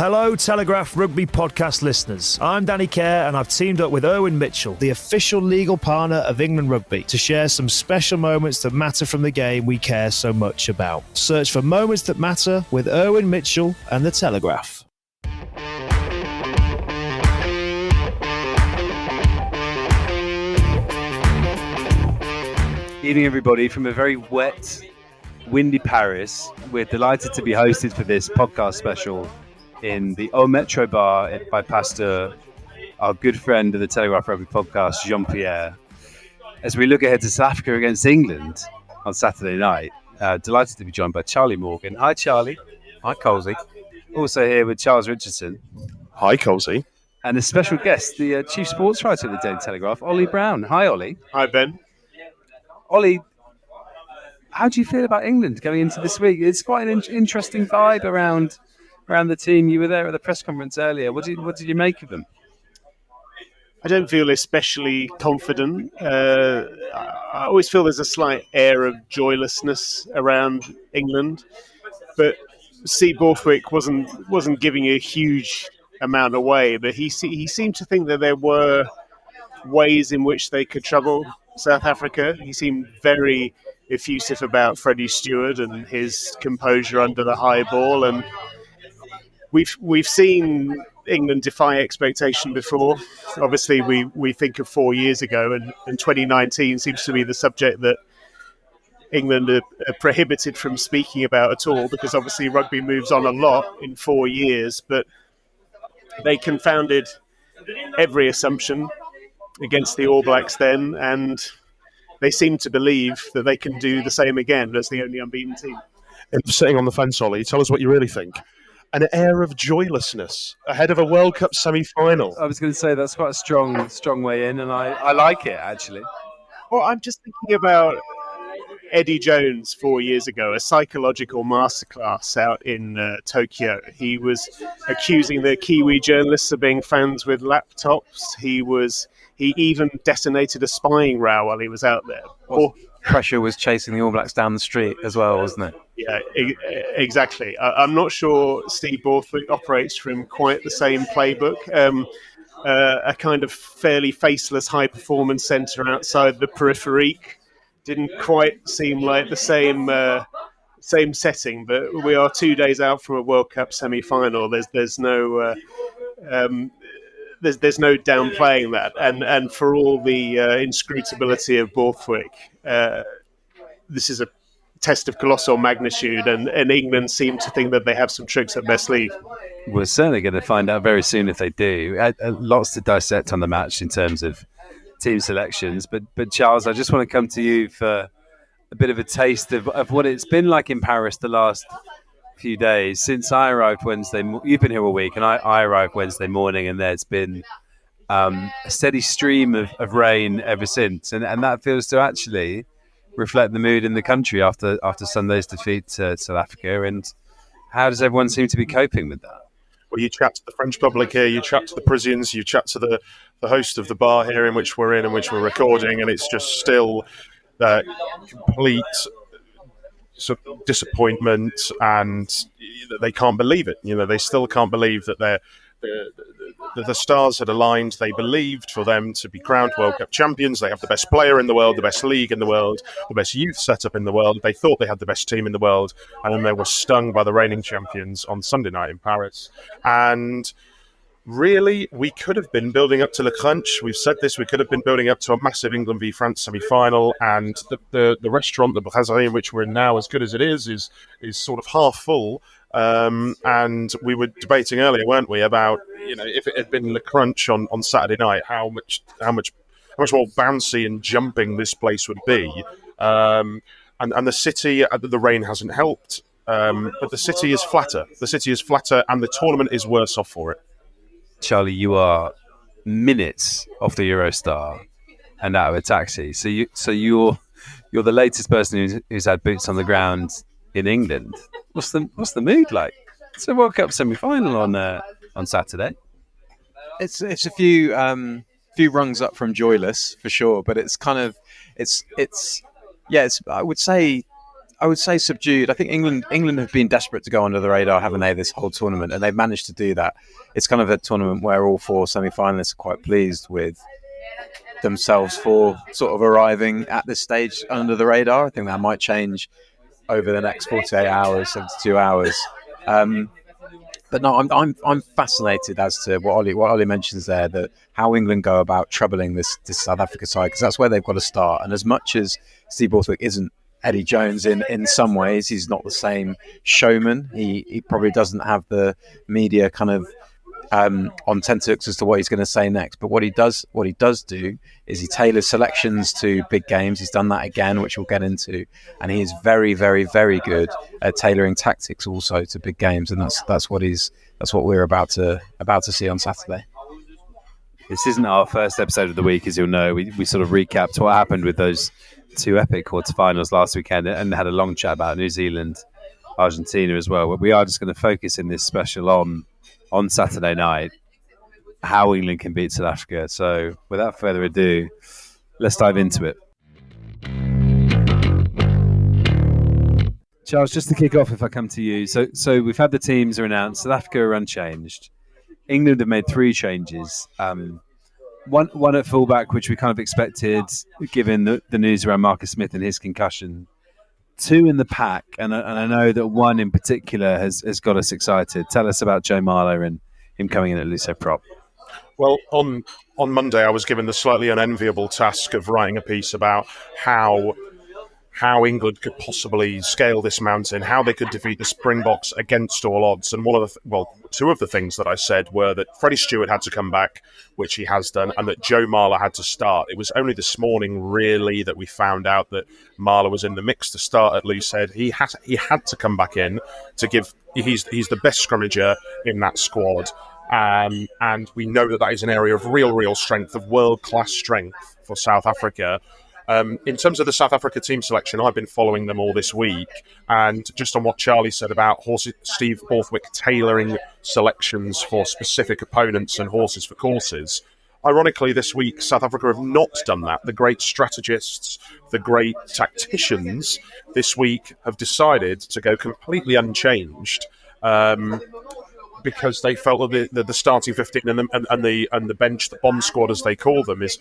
Hello, Telegraph Rugby Podcast listeners. I'm Danny Kerr and I've teamed up with Erwin Mitchell, the official legal partner of England Rugby, to share some special moments that matter from the game we care so much about. Search for Moments That Matter with Erwin Mitchell and the Telegraph. Evening, everybody, from a very wet, windy Paris. We're delighted to be hosted for this podcast special in the Au Metro Bar by Pasteur, our good friend of the Telegraph Rugby Podcast, Jean-Pierre. As we look ahead to South Africa against England on Saturday night, delighted to be joined by Charlie Morgan. Hi, Charlie. Hi, Colsey. Also here with Charles Richardson. Hi, Colsey. And a special guest, the chief sports writer of the Daily Telegraph, Ollie Brown. Hi, Ollie. Hi, Ben. Ollie, how do you feel about England going into this week? It's quite an interesting vibe around the team. You were there at the press conference earlier. What did you make of them? I don't feel especially confident. I always feel there's a slight air of joylessness around England, but Steve Borthwick wasn't giving a huge amount away, but he seemed to think that there were ways in which they could trouble South Africa. He seemed very effusive about Freddie Stewart and his composure under the high ball, and we've seen England defy expectation before. Obviously, we think of 4 years ago, and 2019 seems to be the subject that England are prohibited from speaking about at all, because obviously rugby moves on a lot in 4 years, but they confounded every assumption against the All Blacks then, and they seem to believe that they can do the same again as the only unbeaten team. And sitting on the fence, Ollie, tell us what you really think. An air of joylessness ahead of a World Cup semi-final. I was going to say that's quite a strong way in, and I like it, actually. Well, I'm just thinking about Eddie Jones 4 years ago, a psychological masterclass out in Tokyo. He was accusing the Kiwi journalists of being fans with laptops. He even detonated a spying row while he was out there. Pressure was chasing the All Blacks down the street as well, wasn't it? Yeah, exactly. I'm not sure Steve Borthwick operates from quite the same playbook. A kind of fairly faceless high-performance centre outside the periphery didn't quite seem like the same setting, but we are 2 days out from a World Cup semi-final. There's no downplaying that, and for all the inscrutability of Borthwick, this is a test of colossal magnitude, and England seem to think that they have some tricks up their sleeve. We're certainly going to find out very soon if they do. Lots to dissect on the match in terms of team selections, but Charles, I just want to come to you for a bit of a taste of what it's been like in Paris the last few days since I arrived Wednesday. You've been here all week, and I arrived Wednesday morning, and there's been a steady stream of rain ever since, and that feels to actually reflect the mood in the country after Sunday's defeat to South Africa. And how does everyone seem to be coping with that? Well, you chat to the French public here, you chat to the Parisians, you chat to the host of the bar here in which we're recording, and it's just still complete sort of disappointment, and they can't believe it. You know, they still can't believe that the stars had aligned. They believed for them to be crowned World Cup champions. They have the best player in the world, the best league in the world, the best youth setup in the world. They thought they had the best team in the world, and then they were stung by the reigning champions on Sunday night in Paris. And really, we could have been building up to Le Crunch. We've said this. We could have been building up to a massive England v France semi-final, and the restaurant, the Brasserie in which we're in now, as good as it is sort of half full. And we were debating earlier, weren't we, about, you know, if it had been Le Crunch on Saturday night, how much more bouncy and jumping this place would be. And the city, the rain hasn't helped, but the city is flatter. The city is flatter, and the tournament is worse off for it. Charlie, you are minutes off the Eurostar and out of a taxi. So you're the latest person who's had boots on the ground in England. What's the mood like? It's a World Cup semi-final on Saturday. It's a few rungs up from joyless for sure, but it's kind of it's I would say I would say subdued. I think England have been desperate to go under the radar, haven't they, this whole tournament, and they've managed to do that. It's kind of a tournament where all 4 semi-finalists are quite pleased with themselves for sort of arriving at this stage under the radar. I think that might change over the next 48 hours, 72 hours. But no, I'm fascinated as to what Ollie mentions there, that how England go about troubling this South Africa side, because that's where they've got to start. And as much as Steve Borthwick isn't Eddie Jones in some ways, he's not the same showman. He probably doesn't have the media kind of on tenterhooks as to what he's going to say next. But what he does do is he tailors selections to big games. He's done that again, which we'll get into, and he is very, very, very good at tailoring tactics also to big games, and that's what we're about to see on Saturday. This isn't our first episode of the week, as you'll know. We sort of recapped what happened with those 2 epic quarterfinals last weekend and had a long chat about New Zealand, Argentina as well. But we are just going to focus in this special on Saturday night how England can beat South Africa. So without further ado, let's dive into it. Charles, just to kick off, if I come to you. So we've had the teams are announced. South Africa are unchanged. England have made 3 changes. One at fullback, which we kind of expected, given the news around Marcus Smith and his concussion. 2 in the pack, and I know that one in particular has got us excited. Tell us about Joe Marler and him coming in at Luso prop. Well, on Monday, I was given the slightly unenviable task of writing a piece about how England could possibly scale this mountain, how they could defeat the Springboks against all odds. And 2 of the things that I said were that Freddie Stewart had to come back, which he has done, and that Joe Marler had to start. It was only this morning, really, that we found out that Marler was in the mix to start at Loosehead. He had to come back in to give. He's the best scrummager in that squad, and we know that is an area of real strength, of world-class strength for South Africa. In terms of the South Africa team selection, I've been following them all this week, and just on what Charlie said about Steve Borthwick tailoring selections for specific opponents and horses for courses, ironically this week South Africa have not done that. The great strategists, the great tacticians this week have decided to go completely unchanged, because they felt that the starting 15 and the bench, the bomb squad as they call them, is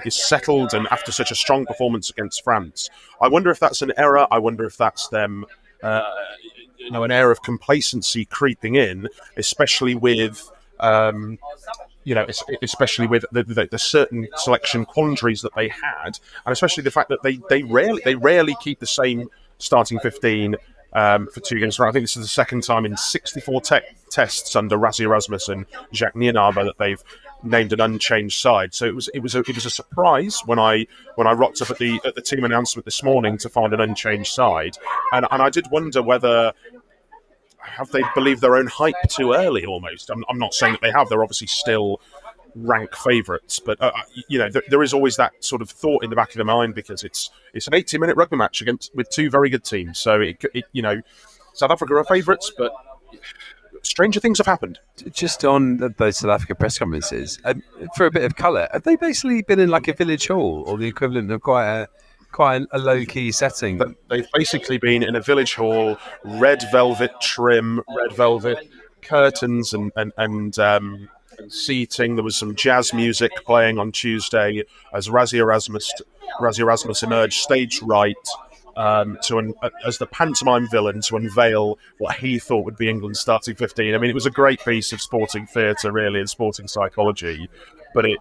settled, and after such a strong performance against France, I wonder if that's an error. I wonder if that's them, an air of complacency creeping in, especially with especially with the certain selection quandaries that they had, and especially the fact that they rarely keep the same starting 15 for 2 games. I think this is the second time in 64 tests under Rassie Erasmus and Jacques Nienabar that they've named an unchanged side. So it was a surprise when I rocked up at the team announcement this morning to find an unchanged side, and I did wonder whether have they believed their own hype too early almost. I'm not saying that they have. They're obviously still rank favourites, but there is always that sort of thought in the back of the mind, because it's an 80-minute rugby match with 2 very good teams. So South Africa are favourites, but stranger things have happened. Just on those South Africa press conferences, for a bit of colour, have they basically been in like a village hall or the equivalent of quite a low-key setting? But they've basically been in a village hall, red velvet trim, red velvet curtains and seating. There was some jazz music playing on Tuesday as Rassie Erasmus emerged stage right as the pantomime villain to unveil what he thought would be England's starting 15. I mean, it was a great piece of sporting theatre, really, and sporting psychology. But it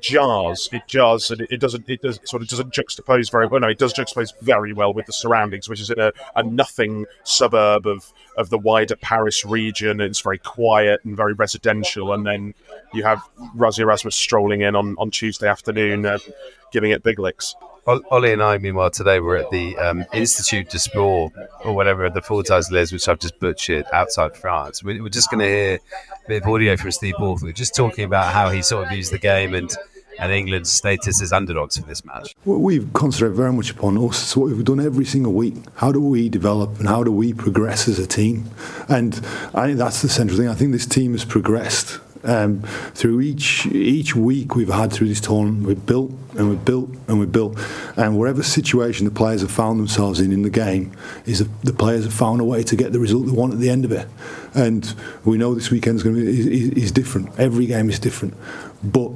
jars, and it doesn't juxtapose very well. No, it does juxtapose very well with the surroundings, which is in a nothing suburb of the wider Paris region. It's very quiet and very residential, and then you have Rassie Erasmus strolling in on Tuesday afternoon, giving it big licks. Ollie and I, meanwhile, today we're at the Institut de Sport, or whatever the full title is, which I've just butchered, outside France. We're just going to hear a bit of audio from Steve Borthwick, just talking about how he sort of views the game and England's status as underdogs for this match. What we've concentrated very much upon us. It's what we've done every single week. How do we develop and how do we progress as a team? And I think that's the central thing. I think this team has progressed Through each week we've had through this tournament, we've built and we've built and we've built, and whatever situation the players have found themselves in the game, is the players have found a way to get the result they want at the end of it. And we know this weekend's going to be is different. Every game is different, but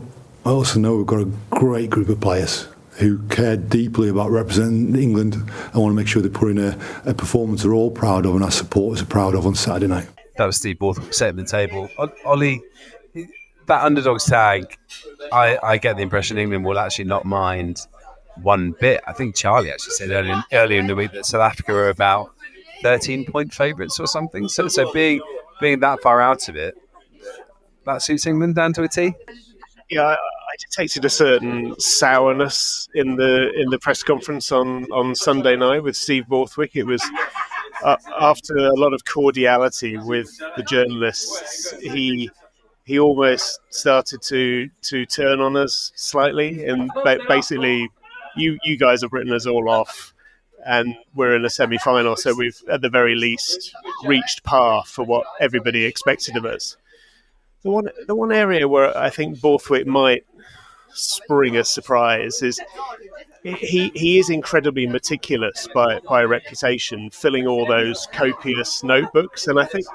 I also know we've got a great group of players who care deeply about representing England and want to make sure they put in a performance they're all proud of and our supporters are proud of on Saturday night. That was Steve Borthwick setting the table. Ollie, that underdogs tag, I get the impression England will actually not mind one bit. I think Charlie actually said earlier in the week that South Africa are about 13-point favourites or something. So being that far out of it, that suits England down to a T? Yeah, I detected a certain sourness in the press conference on Sunday night with Steve Borthwick. It was after a lot of cordiality with the journalists. He almost started to turn on us slightly, and basically, you guys have written us all off, and we're in a semi-final, so we've at the very least reached par for what everybody expected of us. The one area where I think Borthwick might spring a surprise is he is incredibly meticulous by reputation, filling all those copious notebooks. And I think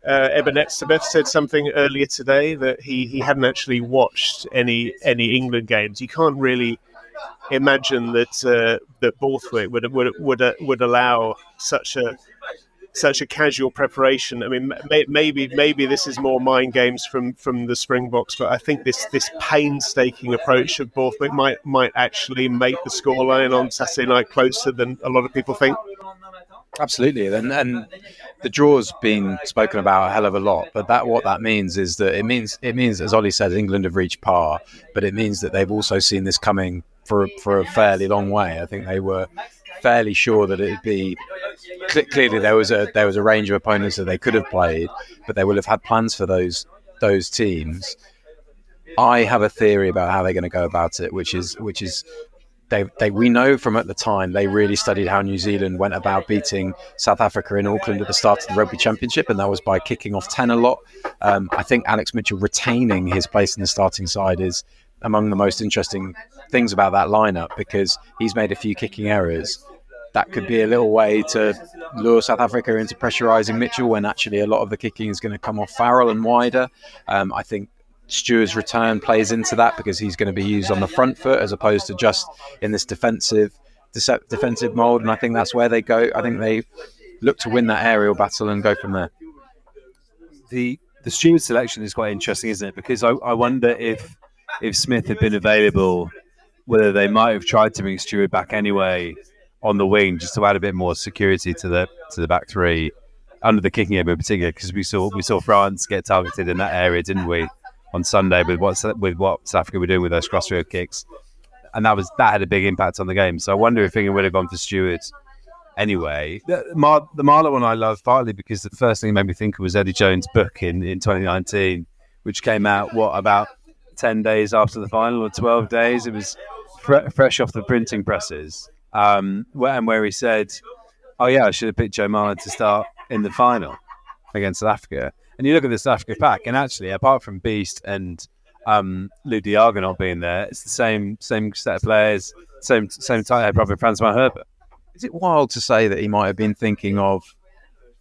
Eben Etzebeth said something earlier today that he hadn't actually watched any England games. You can't really imagine that Borthwick would allow such a casual preparation. I mean, maybe this is more mind games from the Springboks, but I think this painstaking approach of Borthwick might actually make the scoreline on Saturday night closer than a lot of people think. Absolutely, and the draw's been spoken about a hell of a lot, but what that means is that it means, as Ollie said, England have reached par, but it means that they've also seen this coming for a fairly long way. I think they were fairly sure that it'd be clearly there was a range of opponents that they could have played, but they will have had plans for those teams. I have a theory about how they're going to go about it, which is we know from at the time they really studied how New Zealand went about beating South Africa in Auckland at the start of the Rugby Championship, and that was by kicking off 10 a lot. I think Alex Mitchell retaining his place in the starting side is among the most interesting things about that lineup, because he's made a few kicking errors. That could be a little way to lure South Africa into pressurising Mitchell, when actually a lot of the kicking is going to come off Farrell and wider. I think Stewart's return plays into that, because he's going to be used on the front foot as opposed to just in this defensive mould, and I think that's where they go. I think they look to win that aerial battle and go from there. The Stewart selection is quite interesting, isn't it? Because I wonder if Smith had been available, whether they might have tried to bring Stewart back anyway on the wing, just to add a bit more security to the back three under the kicking game in particular, because we saw France get targeted in that area, didn't we, on Sunday with what South Africa were doing with those crossfield kicks, and that had a big impact on the game. So I wonder if England would have gone for Stewart anyway. The Marler one I love, partly because the first thing it made me think of was Eddie Jones' book in 2019, which came out about 10 days after the final, or 12 days. It was fresh off the printing presses. Where he said, "Oh yeah, I should have picked Joe Marler to start in the final against South Africa." And you look at the South Africa pack, and actually, apart from Beast and Lou Diaga not being there, it's the same set of players, same tight head brother Francois Herbert. Is it wild to say that he might have been thinking of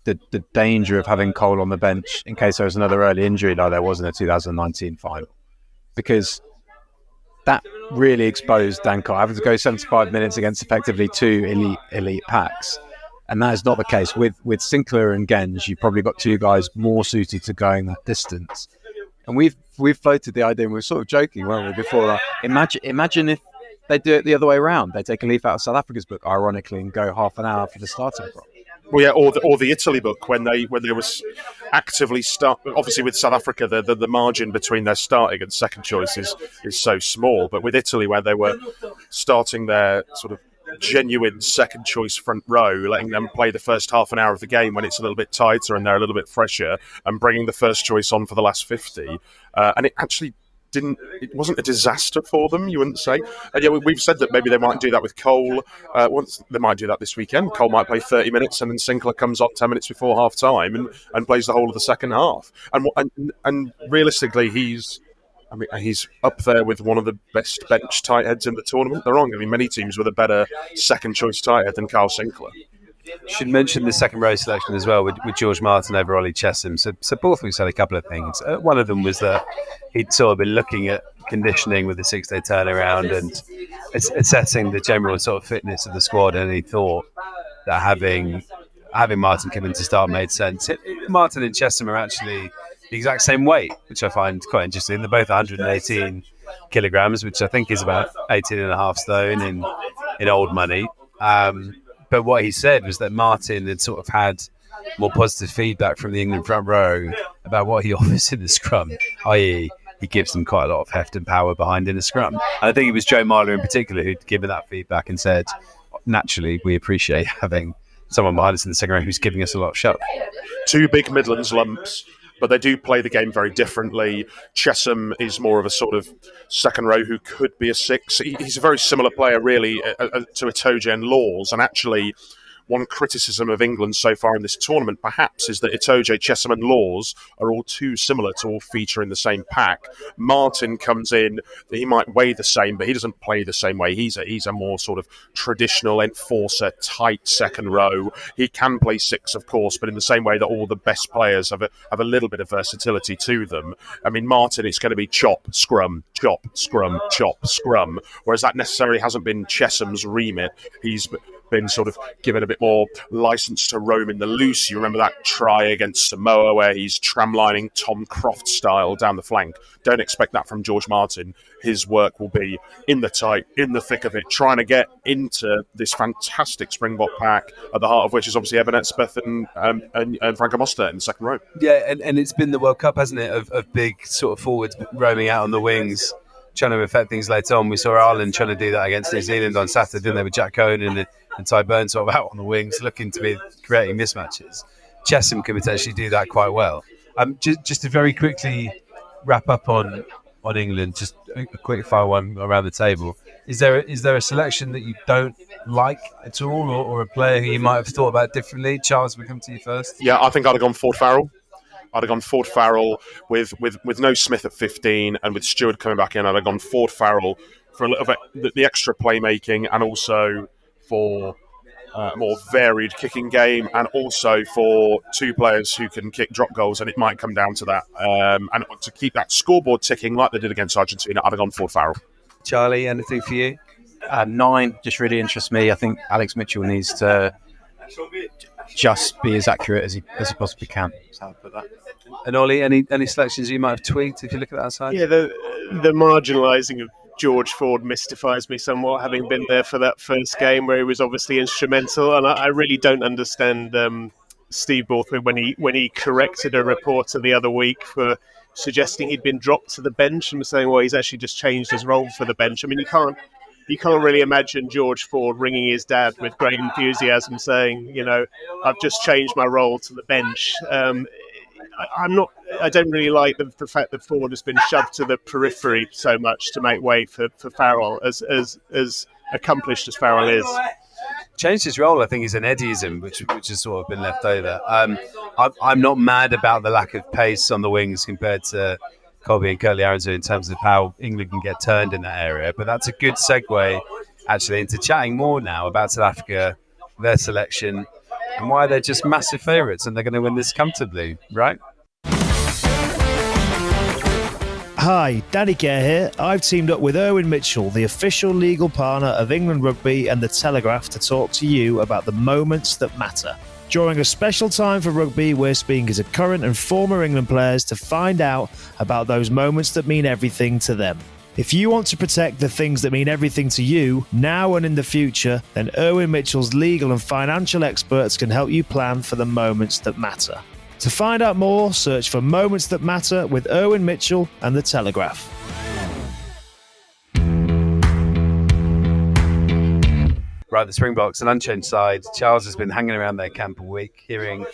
the danger of having Cole on the bench in case there was another early injury like there was in the 2019 final? Because that really exposed Dan Cole having to go 75 minutes against effectively two elite packs. And that is not the case. With Sinclair and Genge, you've probably got two guys more suited to going that distance. And we've floated the idea, and we were sort of joking, weren't we, before that? Imagine if they do it the other way around. They take a leaf out of South Africa's book, ironically, and go half an hour for the starting prop. Well, yeah, or the Italy book when they was actively start. Obviously, with South Africa, the margin between their starting and second choice is so small. But with Italy, where they were starting their sort of genuine second choice front row, letting them play the first half an hour of the game when it's a little bit tighter and they're a little bit fresher, and bringing the first choice on for the last 50, and it actually it wasn't a disaster for them, you wouldn't say. And yeah, we've said that maybe they might do that with Cole. Once they might do that this weekend. Cole might play 30 minutes, and then Sinclair comes on 10 minutes before half time and plays the whole of the second half. And realistically, he's up there with one of the best bench tight heads in the tournament. There aren't going to be many teams with a better second choice tight head than Carl Sinclair. Should mention the second row selection as well with George Martin over Ollie Chesham. So Borthwick said a couple of things. One of them was that he'd sort of been looking at conditioning with the 6-day turnaround and assessing the general sort of fitness of the squad, and he thought that having Martin come in to start made sense. Martin and Chesham are actually the exact same weight, which I find quite interesting. They're both 118 kilograms, which I think is about 18.5 stone in old money. But what he said was that Martin had sort of had more positive feedback from the England front row about what he offers in the scrum, i.e. he gives them quite a lot of heft and power behind in the scrum. And I think it was Joe Marler in particular who'd given that feedback and said, naturally, we appreciate having someone behind us in the second row who's giving us a lot of shove. Two big Midlands lumps, but they do play the game very differently. Chesham is more of a sort of second row who could be a 6. He's a very similar player, really, to Itoje and Laws. And actually, one criticism of England so far in this tournament, perhaps, is that Itoje, Chesham and Laws are all too similar to all feature in the same pack. Martin comes in, he might weigh the same, but he doesn't play the same way. He's a more sort of traditional enforcer, tight second row. He can play 6, of course, but in the same way that all the best players have a little bit of versatility to them. I mean, Martin, it's going to be chop, scrum, chop, scrum, chop, scrum, whereas that necessarily hasn't been Chesham's remit. He's been sort of given a bit more license to roam in the loose. You remember that try against Samoa where he's tramlining Tom Croft style down the flank. Don't expect that from George Martin. His work will be in the tight, in the thick of it, trying to get into this fantastic Springbok pack, at the heart of which is obviously Evan Etspeth and Franco Mostert in the second row. Yeah, and it's been the World Cup, hasn't it, of big sort of forwards roaming out on the wings, trying to affect things later on. We saw Ireland trying to do that against New Zealand on Saturday, didn't they, with Jack Cohen and Ty Burns sort of out on the wings, looking to be creating mismatches. Chesham can potentially do that quite well. Just to very quickly wrap up on England, just a quick fire one around the table. Is there a selection that you don't like at all, or a player who you might have thought about differently? Charles, we come to you first. Yeah, I think I'd have gone Ford Farrell. with no Smith at 15 and with Stewart coming back in. I'd have gone Ford Farrell for a little bit the extra playmaking and also for a more varied kicking game, and also for two players who can kick drop goals, and it might come down to that. And to keep that scoreboard ticking like they did against Argentina, I'd have gone Ford Farrell. Charlie, anything for you? 9 just really interests me. I think Alex Mitchell needs to just be as accurate as he possibly can. So I'll put that. And Ollie, any selections you might have tweaked if you look at that side? Yeah, the marginalising of George Ford mystifies me somewhat, having been there for that first game where he was obviously instrumental, and I really don't understand Steve Borthwick when he corrected a reporter the other week for suggesting he'd been dropped to the bench and was saying, well, he's actually just changed his role for the bench. I mean, you can't really imagine George Ford ringing his dad with great enthusiasm saying, I've just changed my role to the bench. I don't really like the fact that Ford has been shoved to the periphery so much to make way for Farrell, as accomplished as Farrell is. Changed his role, I think, is an Eddieism, which has sort of been left over. I'm not mad about the lack of pace on the wings compared to Colby and Curtly Arundel in terms of how England can get turned in that area, but that's a good segue actually into chatting more now about South Africa, their selection, and why they're just massive favourites and they're going to win this comfortably, right? Hi, Danny Kerr here. I've teamed up with Erwin Mitchell, the official legal partner of England Rugby and the Telegraph, to talk to you about the moments that matter. During a special time for rugby, we're speaking to current and former England players to find out about those moments that mean everything to them. If you want to protect the things that mean everything to you, now and in the future, then Erwin Mitchell's legal and financial experts can help you plan for the moments that matter. To find out more, search for Moments That Matter with Erwin Mitchell and The Telegraph. Right, the Springboks, an unchanged side. Charles has been hanging around their camp all week, hearing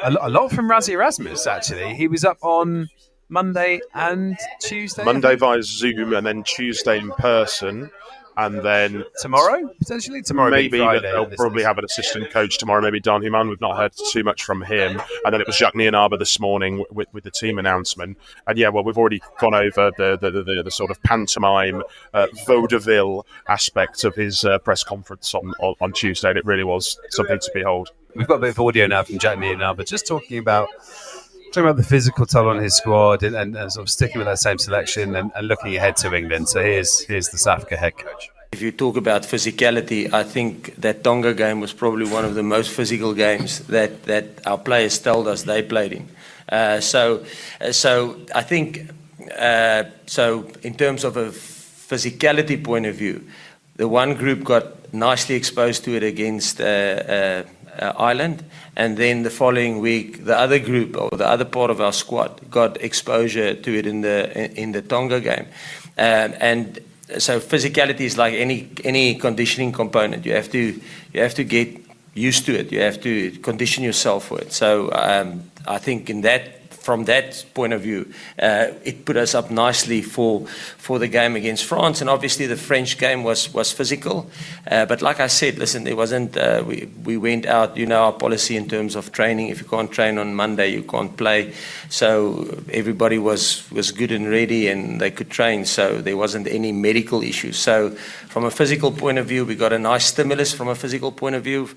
a lot from Rassie Erasmus, actually. He was up on Monday and Tuesday. Monday via Zoom, and then Tuesday in person, and then Tomorrow, potentially? Tomorrow maybe being Friday. they'll probably have an assistant coach tomorrow, maybe Dan Human. We've not heard too much from him. And then it was Jacques Nienabar this morning with the team announcement. And yeah, well, we've already gone over the sort of pantomime vaudeville aspect of his press conference on Tuesday, and it really was something to behold. We've got a bit of audio now from Jacques Nienabar, just talking about the physical toll on his squad and sort of sticking with that same selection and looking ahead to England. So here's the South Africa head coach. If you talk about physicality, I think that Tonga game was probably one of the most physical games that our players told us they played in. So I think, so in terms of a physicality point of view, the one group got nicely exposed to it against Ireland, and then the following week the other group or the other part of our squad got exposure to it in the Tonga game, and so physicality is like any conditioning component. You have to get used to it. You have to condition yourself for it. So I think from that point of view, it put us up nicely for the game against France. And obviously the French game was physical. But like I said, listen, there wasn't, we went out, our policy in terms of training. If you can't train on Monday, you can't play. So everybody was good and ready and they could train. So there wasn't any medical issues. So from a physical point of view, we got a nice stimulus from a physical point of view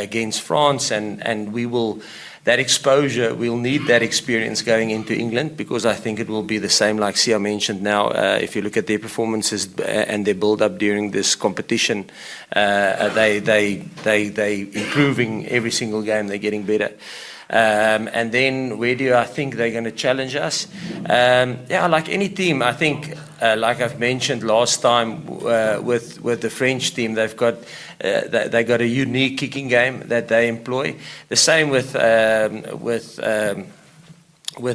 against France. And we will... That exposure, we'll need that experience going into England, because I think it will be the same like Sia mentioned now. If you look at their performances and their build-up during this competition, they improving every single game. They're getting better. And then where do I think they're going to challenge us? Like any team, I think, like I've mentioned last time with the French team, they've got they got a unique kicking game that they employ. The same with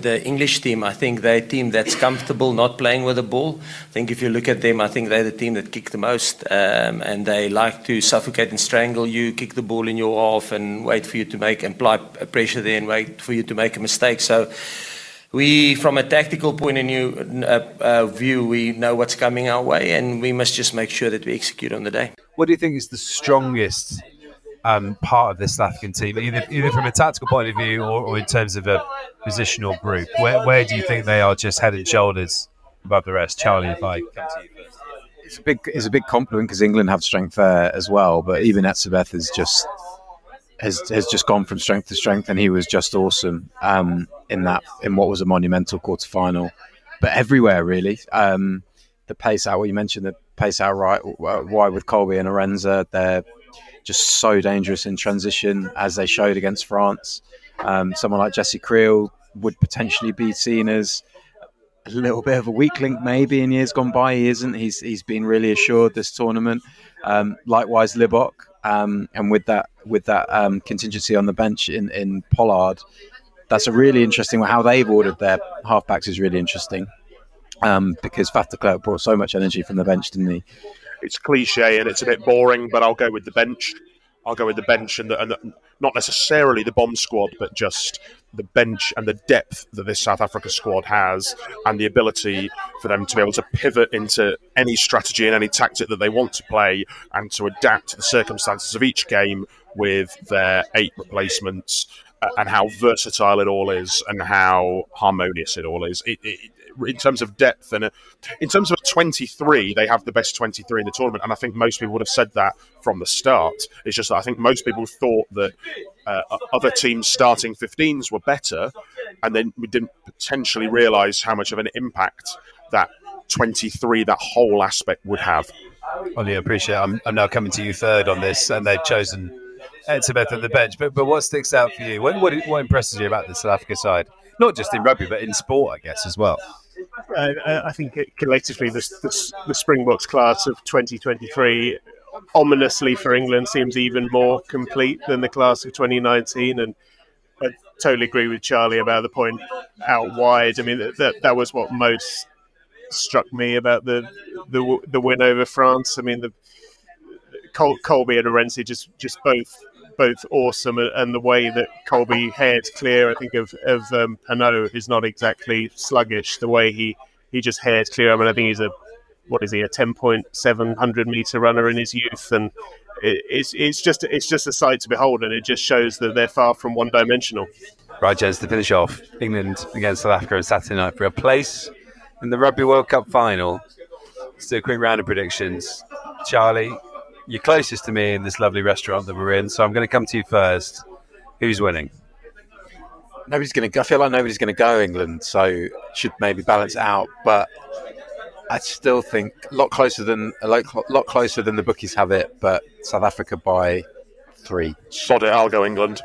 the English team. I think they're a team that's comfortable not playing with the ball. I think if you look at them, I think they're the team that kick the most, and they like to suffocate and strangle you, kick the ball in your half and wait for you to apply pressure there and wait for you to make a mistake. So we, from a tactical point of view, we know what's coming our way, and we must just make sure that we execute on the day. What do you think is the strongest part of this South African team, either from a tactical point of view or in terms of a positional group? Where do you think they are just head and shoulders above the rest? Charlie, if I come to you first. It's a big compliment because England have strength there as well, but even Etzebeth has just gone from strength to strength, and he was just awesome in what was a monumental quarter final. But everywhere really, the pace out. What you mentioned, the pace out right wide with Colby and Arenza, they're just so dangerous in transition, as they showed against France. Someone like Jesse Creel would potentially be seen as a little bit of a weak link maybe in years gone by. He isn't. He's been really assured this tournament. Likewise Libok, and with that contingency on the bench in Pollard, that's a really interesting how they've ordered their halfbacks is really interesting, because Faf de Klerk brought so much energy from the bench, didn't he? It's cliche and it's a bit boring, but I'll go with the bench. And not necessarily the bomb squad, but just the bench and the depth that this South Africa squad has, and the ability for them to be able to pivot into any strategy and any tactic that they want to play, and to adapt to the circumstances of each game with their 8 replacements, and how versatile it all is and how harmonious it all is. In terms of depth and in terms of 23, they have the best 23 in the tournament, and I think most people would have said that from the start. It's just that I think most people thought that other teams' starting 15s were better, and then we didn't potentially realise how much of an impact that 23, that whole aspect would have. Ollie, I appreciate it. I'm now coming to you third on this, and they've chosen Etzebeth at the bench. But what sticks out for you? What impresses you about the South Africa side? Not just in rugby, but in sport, I guess, as well. I think collectively the Springboks class of 2023, ominously for England, seems even more complete than the class of 2019. And I totally agree with Charlie about the point out wide. I mean, that was what most struck me about the win over France. I mean, Colby and Arenzi just both awesome, and the way that Colby heads clear, I think, of Hanot is not exactly sluggish. The way he just heads clear. I mean, I think he's a 10.700 meter runner in his youth, and it's just a sight to behold, and it just shows that they're far from one-dimensional. Right, gents, to finish off, England against South Africa on Saturday night for a place in the Rugby World Cup final. Let's do a quick round of predictions. Charlie, you're closest to me in this lovely restaurant that we're in, so I'm going to come to you first. Who's winning? I feel like nobody's going to go England, so it should maybe balance it out. But I still think a lot closer than the bookies have it. But South Africa by 3. Sod it, I'll go England.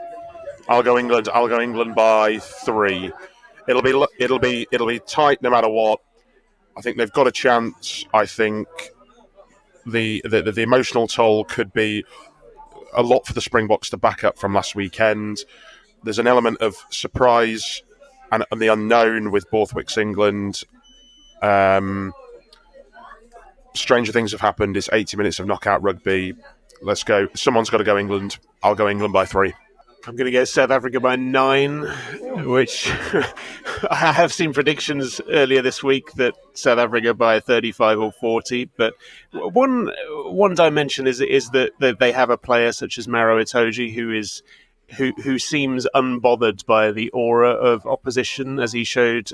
I'll go England by 3. It'll be tight no matter what. I think they've got a chance. I think the emotional toll could be a lot for the Springboks to back up from last weekend. There's an element of surprise and the unknown with Borthwick's England. Stranger things have happened. It's 80 minutes of knockout rugby. Let's go. Someone's got to go England. I'll go England by 3. I'm going to go South Africa by 9, which I have seen predictions earlier this week that South Africa by 35 or 40. But one dimension is that they have a player such as Maro Itoje who seems unbothered by the aura of opposition, as he showed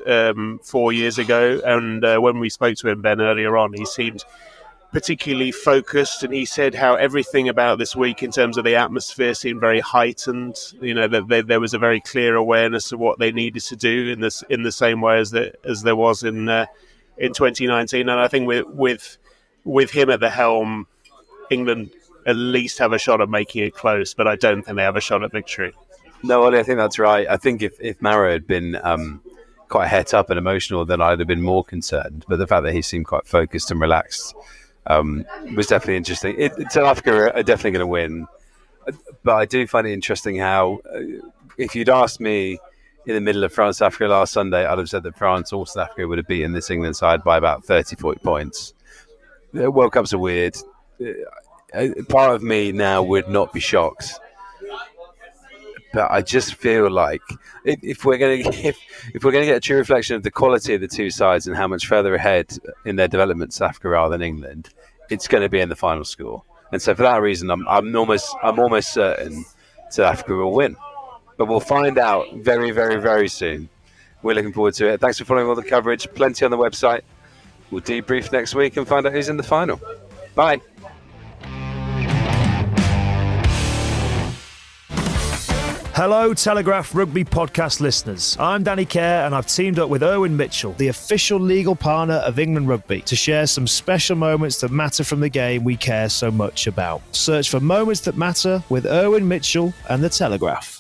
4 years ago. And when we spoke to him, Ben, earlier on, he seemed particularly focused, and he said how everything about this week in terms of the atmosphere seemed very heightened. You know, that there was a very clear awareness of what they needed to do in the same way as there was in 2019. And I think with him at the helm, England at least have a shot at making it close, but I don't think they have a shot at victory. No, Ollie, I think that's right. I think if Maro had been quite het up and emotional, then I'd have been more concerned. But the fact that he seemed quite focused and relaxed was definitely interesting. South Africa are definitely going to win. But I do find it interesting how, if you'd asked me in the middle of France-Africa last Sunday, I'd have said that France or South Africa would have beaten this England side by about 30, 40 points. The World Cups are weird. Part of me now would not be shocked. But I just feel like if we're going to get a true reflection of the quality of the two sides and how much further ahead in their development South Africa are than England, it's going to be in the final score. And so for that reason, I'm almost certain South Africa will win. But we'll find out very, very, very soon. We're looking forward to it. Thanks for following all the coverage. Plenty on the website. We'll debrief next week and find out who's in the final. Bye. Hello, Telegraph Rugby Podcast listeners. I'm Danny Kerr, and I've teamed up with Erwin Mitchell, the official legal partner of England Rugby, to share some special moments that matter from the game we care so much about. Search for Moments That Matter with Erwin Mitchell and the Telegraph.